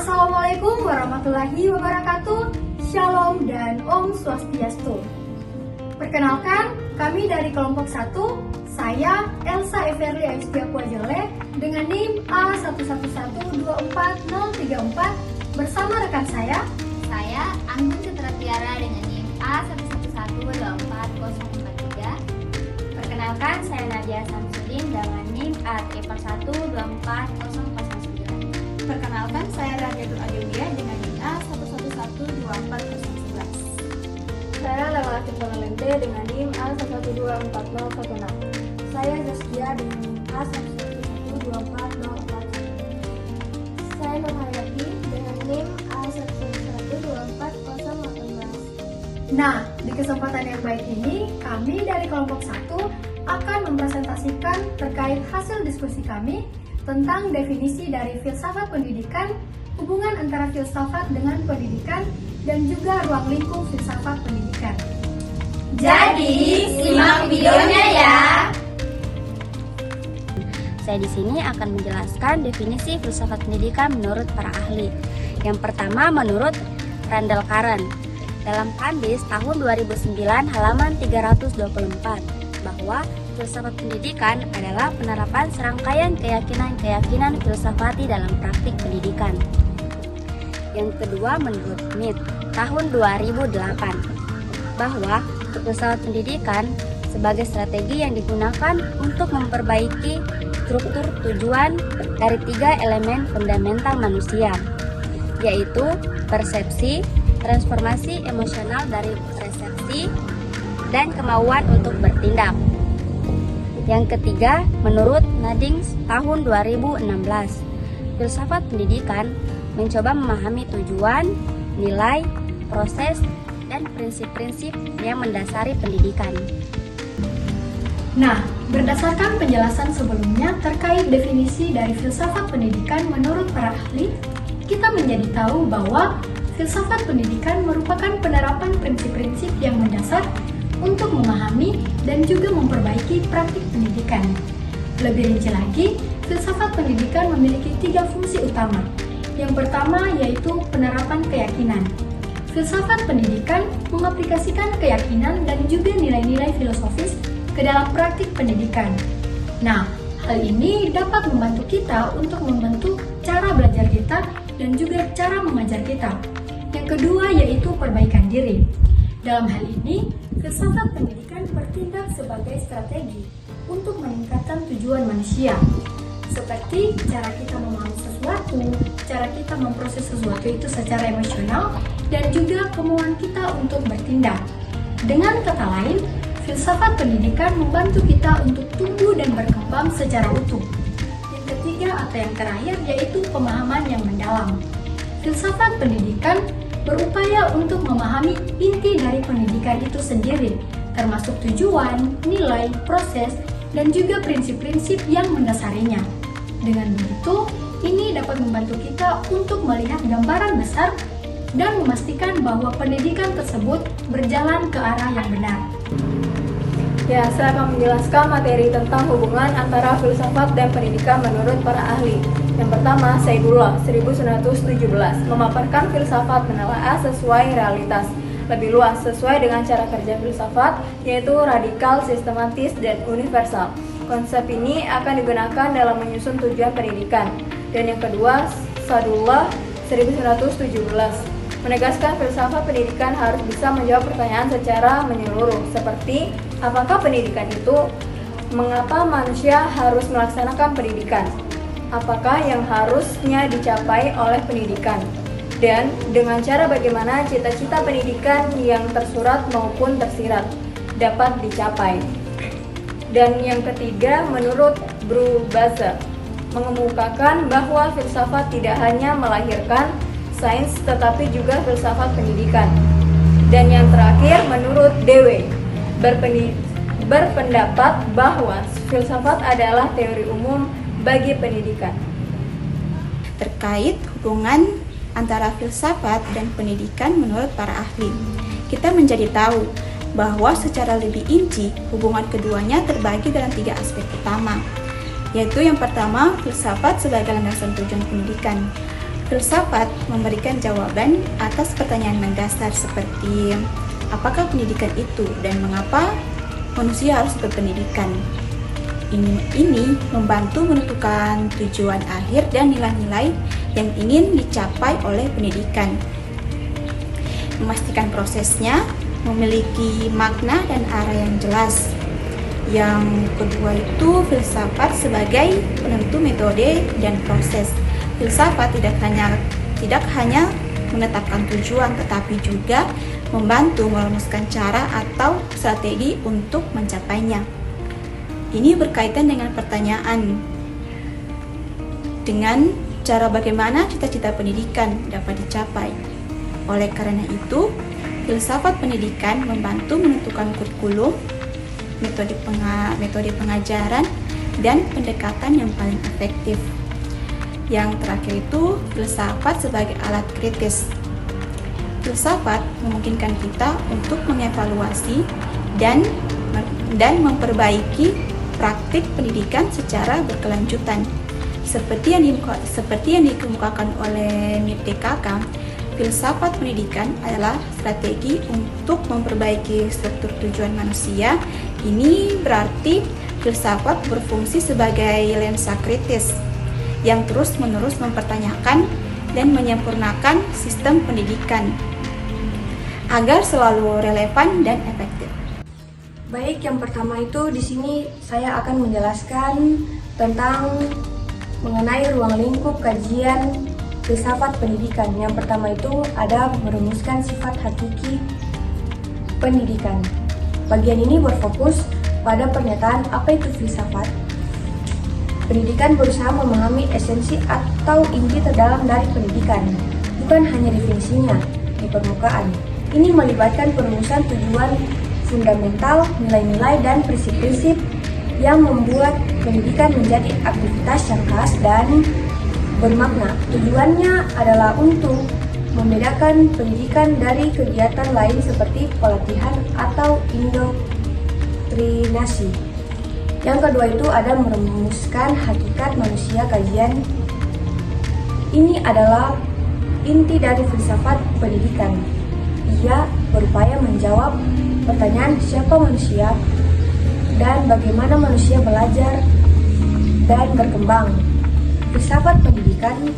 Assalamualaikum warahmatullahi wabarakatuh. Shalom dan Om Swastiastu. Perkenalkan, kami dari kelompok 1, saya Elsa Everly Aistia Kuajele dengan NIM A11124034 bersama rekan saya Anggun Citra Tiara dengan NIM A11124043. Perkenalkan, saya Nadia Samsudin dengan NIM A31240009. Perkenalkan, saya Radiatul Adelia dengan NIM A11124011. Saya Lela Lente dengan NIM A11240016. Saya Zaskia dengan NIM A11124041. Saya Nurhayati dengan NIM A11124018. Nah, di kesempatan yang baik ini, kami dari kelompok 1 akan mempresentasikan terkait hasil diskusi kami tentang definisi dari filsafat pendidikan, hubungan antara filsafat dengan pendidikan, dan juga ruang lingkup filsafat pendidikan. Jadi, simak videonya ya. Saya di sini akan menjelaskan definisi filsafat pendidikan menurut para ahli. Yang pertama menurut Randall Karen dalam Kandis tahun 2009 halaman 324 bahwa filsafat pendidikan adalah penerapan serangkaian keyakinan-keyakinan filsafati dalam praktik pendidikan. Yang kedua menurut Smith tahun 2008 bahwa filsafat pendidikan sebagai strategi yang digunakan untuk memperbaiki struktur tujuan dari 3 elemen fundamental manusia, yaitu persepsi, transformasi emosional dari persepsi, dan kemauan untuk bertindak. Yang ketiga, menurut Nadings tahun 2016, filsafat pendidikan mencoba memahami tujuan, nilai, proses, dan prinsip-prinsip yang mendasari pendidikan. Nah, berdasarkan penjelasan sebelumnya terkait definisi dari filsafat pendidikan menurut para ahli, kita menjadi tahu bahwa filsafat pendidikan merupakan penerapan prinsip-prinsip yang mendasar untuk memahami dan juga memperbaiki praktik pendidikan. Lebih rinci lagi, filsafat pendidikan memiliki 3 fungsi utama. Yang pertama yaitu penerapan keyakinan. Filsafat pendidikan mengaplikasikan keyakinan dan juga nilai-nilai filosofis ke dalam praktik pendidikan. Nah, hal ini dapat membantu kita untuk membentuk cara belajar kita dan juga cara mengajar kita. Yang kedua yaitu perbaikan diri. Dalam hal ini, filsafat pendidikan bertindak sebagai strategi untuk meningkatkan tujuan manusia, seperti cara kita memahami sesuatu, cara kita memproses sesuatu itu secara emosional, dan juga kemauan kita untuk bertindak. Dengan kata lain, filsafat pendidikan membantu kita untuk tumbuh dan berkembang secara utuh. Yang ketiga atau yang terakhir yaitu pemahaman yang mendalam. Filsafat pendidikan berupaya untuk memahami inti dari pendidikan itu sendiri, termasuk tujuan, nilai, proses, dan juga prinsip-prinsip yang mendasarinya. Dengan begitu, ini dapat membantu kita untuk melihat gambaran besar dan memastikan bahwa pendidikan tersebut berjalan ke arah yang benar. Ya, saya akan menjelaskan materi tentang hubungan antara filsafat dan pendidikan menurut para ahli. Yang pertama, Saidullah 1917 memaparkan filsafat menelaah sesuai realitas, lebih luas sesuai dengan cara kerja filsafat, yaitu radikal, sistematis, dan universal. Konsep ini akan digunakan dalam menyusun tujuan pendidikan. Dan yang kedua, Sadullah 1917 menegaskan filsafat pendidikan harus bisa menjawab pertanyaan secara menyeluruh, seperti apakah pendidikan itu, mengapa manusia harus melaksanakan pendidikan, apakah yang harusnya dicapai oleh pendidikan, dan dengan cara bagaimana cita-cita pendidikan yang tersurat maupun tersirat dapat dicapai. Dan yang ketiga, menurut Brubaza, mengemukakan bahwa filsafat tidak hanya melahirkan sains tetapi juga filsafat pendidikan. Dan yang terakhir, menurut Dewey, berpendapat bahwa filsafat adalah teori umum bagi pendidikan. Terkait hubungan antara filsafat dan pendidikan menurut para ahli, kita menjadi tahu bahwa secara lebih rinci hubungan keduanya terbagi dalam 3 aspek utama, yaitu yang pertama filsafat sebagai landasan tujuan pendidikan. Filsafat memberikan jawaban atas pertanyaan mendasar seperti apakah pendidikan itu dan mengapa manusia harus berpendidikan. Ini membantu menentukan tujuan akhir dan nilai-nilai yang ingin dicapai oleh pendidikan. Memastikan prosesnya memiliki makna dan arah yang jelas. Yang kedua itu filsafat sebagai penentu metode dan proses. Filsafat tidak hanya menetapkan tujuan, tetapi juga membantu merumuskan cara atau strategi untuk mencapainya. Ini berkaitan dengan pertanyaan dengan cara bagaimana cita-cita pendidikan dapat dicapai. Oleh karena itu, filsafat pendidikan membantu menentukan kurikulum, metode pengajaran, dan pendekatan yang paling efektif. Yang terakhir itu filsafat sebagai alat kritis. Filsafat memungkinkan kita untuk mengevaluasi dan memperbaiki praktik pendidikan secara berkelanjutan. Seperti yang dikemukakan oleh MIPDKK, filsafat pendidikan adalah strategi untuk memperbaiki struktur tujuan manusia. Ini berarti filsafat berfungsi sebagai lensa kritis yang terus-menerus mempertanyakan dan menyempurnakan sistem pendidikan agar selalu relevan dan efektif. Baik, yang pertama itu di sini saya akan menjelaskan tentang mengenai ruang lingkup kajian filsafat pendidikan. Yang pertama itu ada merumuskan sifat hakiki pendidikan. Bagian ini berfokus pada pernyataan apa itu filsafat. Pendidikan berusaha memahami esensi atau inti terdalam dari pendidikan, bukan hanya definisinya di permukaan. Ini melibatkan perumusan tujuan fundamental, nilai-nilai, dan prinsip-prinsip yang membuat pendidikan menjadi aktivitas yang khas dan bermakna. Tujuannya adalah untuk membedakan pendidikan dari kegiatan lain seperti pelatihan atau indoktrinasi. Yang kedua itu ada merumuskan hakikat manusia kajian. Ini adalah inti dari filsafat pendidikan. Ia berupaya menjawab pertanyaan siapa manusia dan bagaimana manusia belajar dan berkembang. Filsafat pendidikan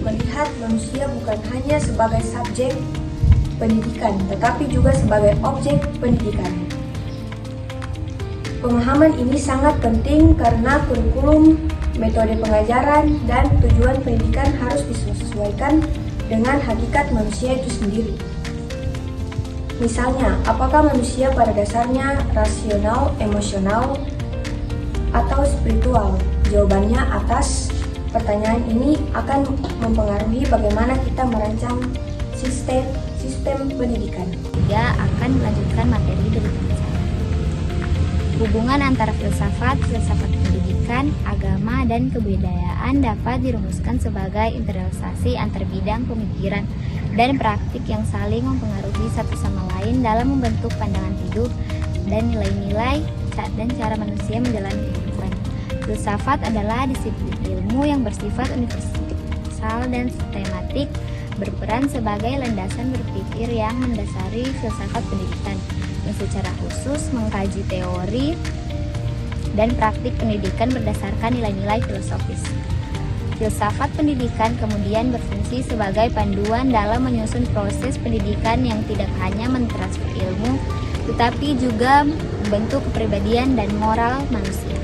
melihat manusia bukan hanya sebagai subjek pendidikan, tetapi juga sebagai objek pendidikan. Pemahaman ini sangat penting karena kurikulum, metode pengajaran, dan tujuan pendidikan harus disesuaikan dengan hakikat manusia itu sendiri. Misalnya, apakah manusia pada dasarnya rasional, emosional, atau spiritual? Jawabannya atas pertanyaan ini akan mempengaruhi bagaimana kita merancang sistem pendidikan. Juga akan melanjutkan materi dari pembicaraan. Hubungan antara filsafat pendidikan, agama, dan kebudayaan dapat dirumuskan sebagai internalisasi antar bidang pemikiran dan praktik yang saling mempengaruhi satu sama lain dalam membentuk pandangan hidup dan nilai-nilai dan cara manusia menjalani kehidupan. Filsafat adalah disiplin ilmu yang bersifat universal dan sistematik, berperan sebagai landasan berpikir yang mendasari filsafat pendidikan, yang secara khusus mengkaji teori dan praktik pendidikan berdasarkan nilai-nilai filosofis. Filsafat pendidikan kemudian berfungsi sebagai panduan dalam menyusun proses pendidikan yang tidak hanya mentransfer ilmu, tetapi juga membentuk kepribadian dan moral manusia.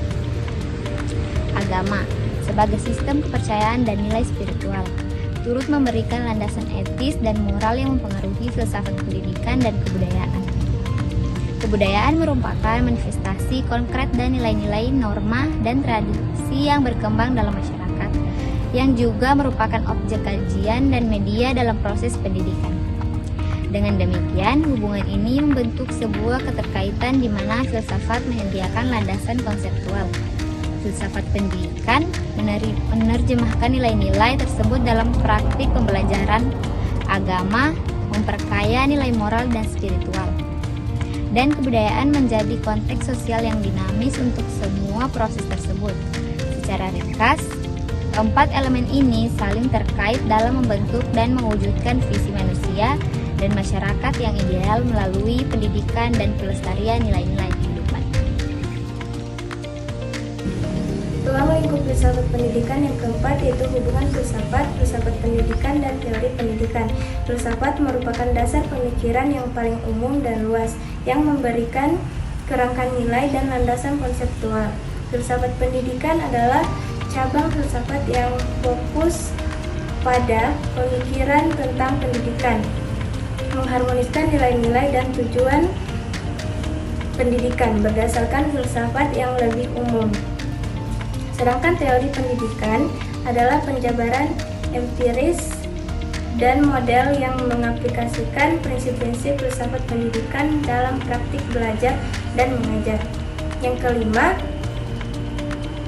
Agama sebagai sistem kepercayaan dan nilai spiritual turut memberikan landasan etis dan moral yang mempengaruhi filsafat pendidikan dan kebudayaan. Kebudayaan merupakan manifestasi konkret dan nilai-nilai, norma, dan tradisi yang berkembang dalam masyarakat, yang juga merupakan objek kajian dan media dalam proses pendidikan. Dengan demikian, hubungan ini membentuk sebuah keterkaitan di mana filsafat menyediakan landasan konseptual. Filsafat pendidikan menerjemahkan nilai-nilai tersebut dalam praktik pembelajaran. Agama memperkaya nilai moral dan spiritual. Dan kebudayaan menjadi konteks sosial yang dinamis untuk semua proses tersebut. Secara ringkas, Keempat elemen ini saling terkait dalam membentuk dan mewujudkan visi manusia dan masyarakat yang ideal melalui pendidikan dan pelestarian nilai-nilai kehidupan. Tulang lingkup filsafat pendidikan yang keempat yaitu hubungan filsafat, filsafat pendidikan, dan teori pendidikan. Filsafat merupakan dasar pemikiran yang paling umum dan luas, yang memberikan kerangka nilai dan landasan konseptual. Filsafat pendidikan adalah cabang filsafat yang fokus pada pemikiran tentang pendidikan, mengharmoniskan nilai-nilai dan tujuan pendidikan berdasarkan filsafat yang lebih umum. Sedangkan teori pendidikan adalah penjabaran empiris dan model yang mengaplikasikan prinsip-prinsip filsafat pendidikan dalam praktik belajar dan mengajar. Yang kelima,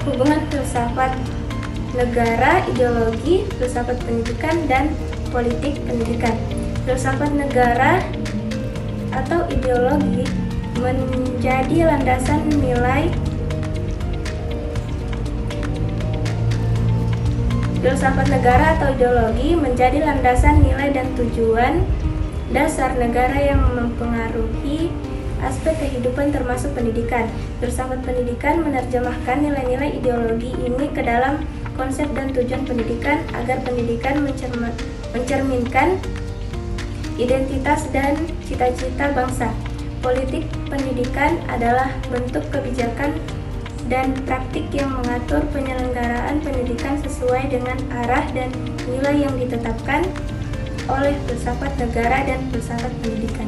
hubungan filsafat negara, ideologi, filsafat pendidikan, dan politik pendidikan. Filsafat negara atau ideologi menjadi landasan nilai. Filsafat negara atau ideologi menjadi landasan nilai dan tujuan dasar negara yang mempengaruhi aspek kehidupan termasuk pendidikan. Filsafat pendidikan menerjemahkan nilai-nilai ideologi ini ke dalam konsep dan tujuan pendidikan agar pendidikan mencerminkan identitas dan cita-cita bangsa. Politik pendidikan adalah bentuk kebijakan dan praktik yang mengatur penyelenggaraan pendidikan sesuai dengan arah dan nilai yang ditetapkan oleh filsafat negara dan filsafat pendidikan.